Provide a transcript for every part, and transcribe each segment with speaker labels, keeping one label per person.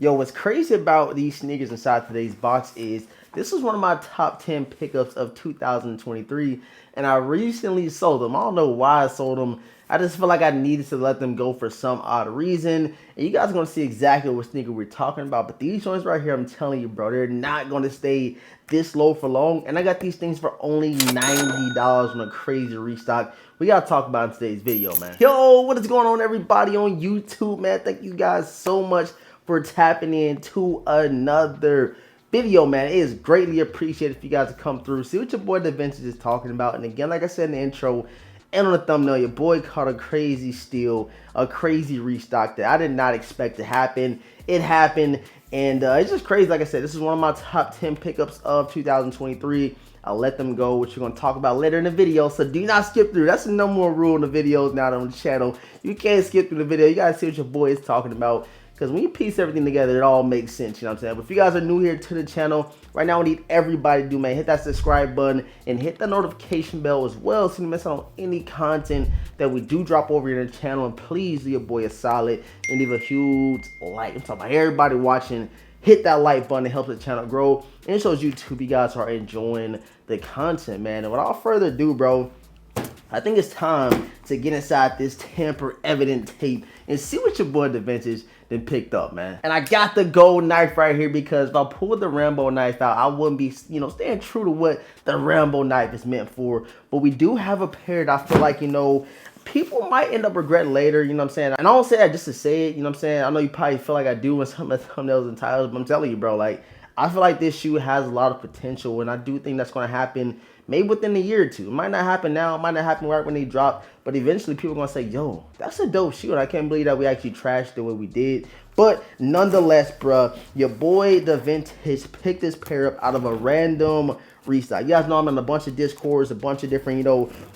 Speaker 1: Yo, what's crazy about these sneakers inside today's box is this is one of my top 10 pickups of 2023, and I recently sold them. I don't know why I sold them. I just feel like I needed to let them go for some odd reason. And you guys are going to see exactly what sneaker we're talking about. But these joints right here, I'm telling you, bro, they're not going to stay this low for long. And I got these things for only $90 on a crazy restock. We got to talk about in today's video, man. Yo, what is going on, everybody on YouTube, man? Thank you guys so much for tapping into another video, man. It is greatly appreciated if you guys come through, see what your boy DeVintage is talking about. And again, like I said in the intro and on the thumbnail, your boy caught a crazy steal, a crazy restock that I did not expect to happen. It happened, and it's just crazy. Like I said, this is one of my top 10 pickups of 2023. I'll let them go, which we're going to talk about later in the video, so do not skip through. That's the number one rule in the videos now on the channel. You can't skip through the video. You got to see what your boy is talking about. Because when you piece everything together, it all makes sense, you know what I'm saying? But if you guys are new here to the channel, right now we need everybody to do, man, hit that subscribe button and hit the notification bell as well so you don't miss out on any content that we do drop over here in the channel. And please do your boy a solid and leave a huge like. I'm talking about everybody watching. Hit that like button. It helps the channel grow. And it shows YouTube you guys are enjoying the content, man. And without further ado, bro, I think it's time to get inside this tamper evident tape and see what your boy DeVintage then picked up, man. And I got the gold knife right here because if I pulled the Rambo knife out, I wouldn't be, staying true to what the Rambo knife is meant for. But we do have a pair that I feel like, people might end up regretting later, you know what I'm saying? And I don't say that just to say it, you know what I'm saying? I know you probably feel like I do in some of the thumbnails and titles, but I'm telling you, bro, like, I feel like this shoe has a lot of potential, and I do think that's going to happen maybe within a year or two. It might not happen now. It might not happen right when they drop, but eventually people are going to say, yo, that's a dope shoe, and I can't believe that we actually trashed the way we did. But nonetheless, bruh, your boy DeVintage picked this pair up out of a random restock. You guys know I'm in a bunch of Discords, a bunch of different,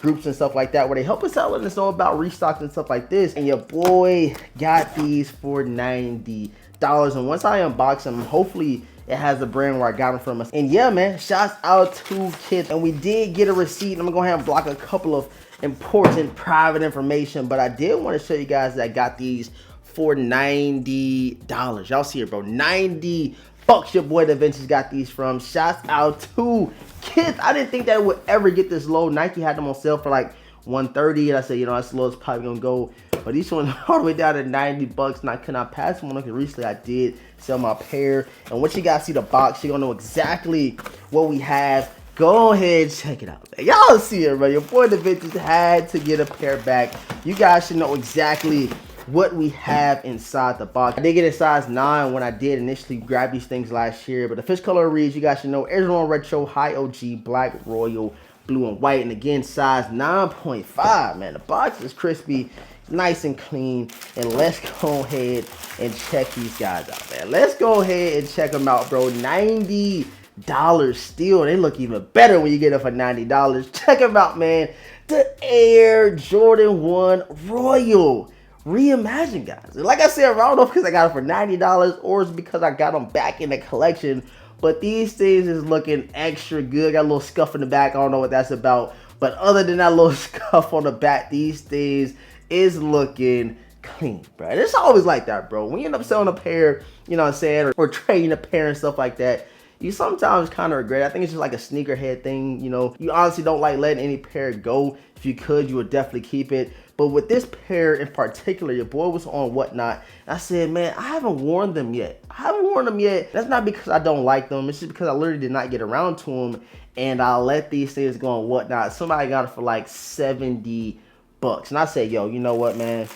Speaker 1: groups and stuff like that where they help us out, letting us know about restocks and stuff like this. And your boy got these for $90. And once I unbox them, hopefully it has the brand where I got them from us. And yeah, man, shouts out to KITH. And we did get a receipt. I'm going to go ahead and block a couple of important private information. But I did want to show you guys that I got these for $90. Y'all see it, bro. 90 bucks your boy DeVintage got these from. Shouts out to KITH. I didn't think that it would ever get this low. Nike had them on sale for like $130, and I said, that's the lowest probably gonna go. But these ones all the way down to 90 bucks, and I could not pass one because recently I did sell my pair. And once you guys see the box, you're gonna know exactly what we have. Go ahead and check it out. Y'all see it, bro. Your boy DeVintage had to get a pair back. You guys should know exactly what we have inside the box. I did get a size 9 when I did initially grab these things last year, but the fish color reads, you guys should know, Arizona Retro, High OG, Black, Royal, Blue, and White. And again, size 9.5, man. The box is crispy, nice and clean. And let's go ahead and check these guys out, man. Let's go ahead and check them out, bro. $90 still. They look even better when you get them for $90. Check them out, man. The Air Jordan 1 Royal reimagined, guys. Like I said, I don't know because I got it for $90 or it's because I got them back in the collection. But these things is looking extra good. Got a little scuff in the back. I don't know what that's about. But other than that little scuff on the back, these things is looking clean, bro. And it's always like that, bro. When you end up selling a pair, you know what I'm saying, or trading a pair and stuff like that, you sometimes kind of regret it. I think it's just like a sneakerhead thing, You honestly don't like letting any pair go. If you could, you would definitely keep it. But with this pair in particular, your boy was on Whatnot. And I said, man, I haven't worn them yet. That's not because I don't like them. It's just because I literally did not get around to them. And I let these things go on Whatnot. Somebody got it for like 70 bucks. And I said, yo, you know what, man?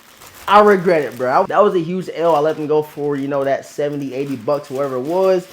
Speaker 1: I regret it, bro. That was a huge L. I let them go for, that 70, 80 bucks, whatever it was.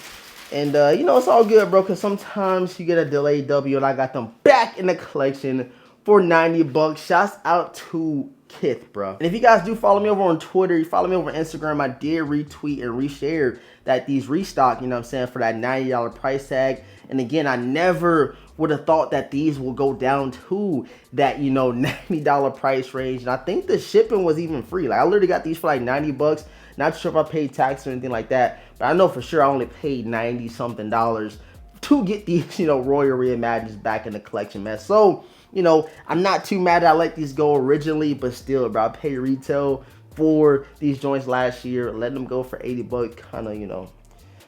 Speaker 1: And, it's all good, bro, because sometimes you get a delayed W, and I got them back in the collection for 90 bucks. Shouts out to KITH, bro. And if you guys do follow me over on Twitter, you follow me over on Instagram, I did retweet and reshare that these restock, for that $90 price tag. And again, I never would have thought that these will go down to that, $90 price range. And I think the shipping was even free. Like, I literally got these for like 90 bucks. Not sure if I paid tax or anything like that, but I know for sure I only paid 90 something dollars to get these, Royal Reimagined back in the collection, man. So, I'm not too mad that I let these go originally, but still, bro, I pay retail for these joints last year, letting them go for 80 bucks, kind of, you know,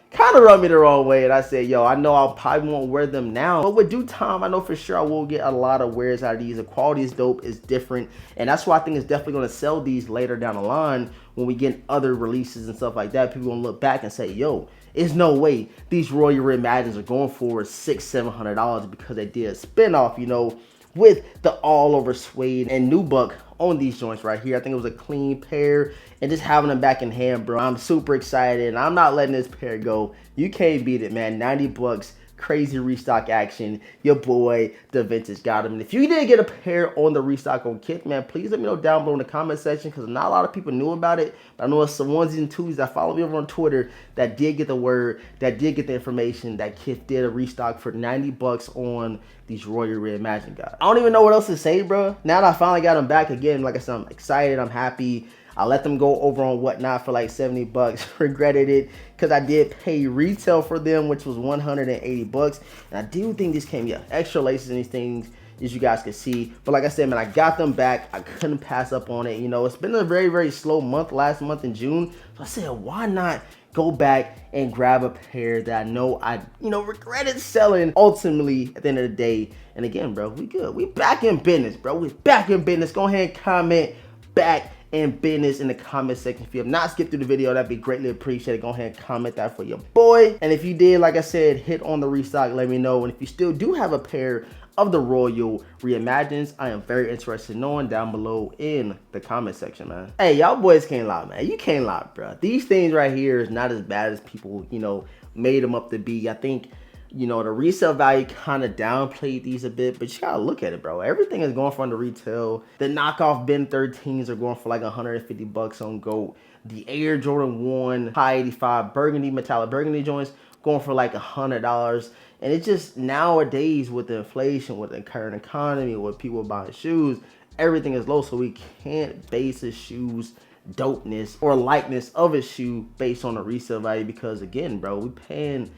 Speaker 1: kind of rubbed me the wrong way. And I said, yo, I know I probably won't wear them now, but with due time, I know for sure I will get a lot of wears out of these. The quality is dope, it's different, and that's why I think it's definitely going to sell these later down the line when we get other releases and stuff like that. People going to look back and say, yo, there's no way these Royal Reimagines are going for $600-700 because they did a spinoff, you know, with the all over suede and nubuck on these joints right here. I think it was a clean pair, and just having them back in hand, bro, I'm super excited, and I'm not letting this pair go. You can't beat it, man. 90 bucks, crazy restock action. Your boy DeVintage got him. And if you did get a pair on the restock on KITH, man, please let me know down below in the comment section, because not a lot of people knew about it, but I know it's some onesies and twosies that follow me over on Twitter that did get the word, that did get the information that KITH did a restock for 90 bucks on these Royal Reimagined guys. I don't even know what else to say, bro. Now that I finally got them back again, like I said, I'm excited, I'm happy. I let them go over on Whatnot for like 70 bucks. Regretted it because I did pay retail for them, which was 180 bucks. And I do think this came, yeah, extra laces and these things, as you guys can see. But like I said, man, I got them back. I couldn't pass up on it. You know, it's been a very, very slow month last month in June. So I said, why not go back and grab a pair that I know I, you know, regretted selling ultimately at the end of the day. And again, bro, we good. We back in business, bro. We back in business. Go ahead and comment back in business in the comment section. If you have not skipped through the video, that'd be greatly appreciated. Go ahead and comment that for your boy. And if you did, like I said, hit on the restock, let me know. And if you still do have a pair of the Royal Reimagines, I am very interested in knowing down below in the comment section, man. Hey, y'all boys can't lie, man. You can't lie, bro. These things right here is not as bad as people, you know, made them up to be. I think, you know, the resale value kind of downplayed these a bit, but you gotta look at it, bro. Everything is going for under retail. The knockoff Ben 13s are going for like 150 bucks on GOAT. The Air Jordan 1 high 85 burgundy, metallic burgundy joints going for like $100. And it's just nowadays with the inflation, with the current economy, with people buying shoes, everything is low, so we can't base a shoe's dopeness or likeness of a shoe based on the resale value, because again, bro, we paying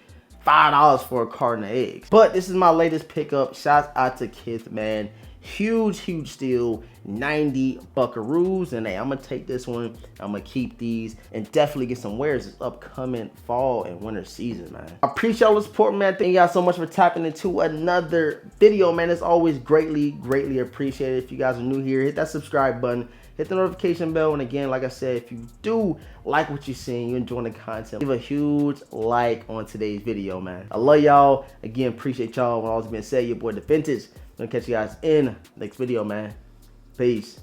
Speaker 1: $5 for a carton of eggs. But this is my latest pickup. Shouts out to KITH, man. Huge steal, 90 buckaroos. And hey, I'm gonna take this one, I'm gonna keep these and definitely get some wears this upcoming fall and winter season, man. I appreciate all the support, man. Thank y'all so much for tapping into another video, man. It's always greatly appreciated. If you guys are new here, hit that subscribe button, hit the notification bell, and again, like I said, if you do like what you're seeing, you enjoying the content, leave a huge like on today's video, man. I love y'all. Again, appreciate y'all. When all that's been said, your boy DeVintage. I'm gonna catch you guys in the next video, man. Peace.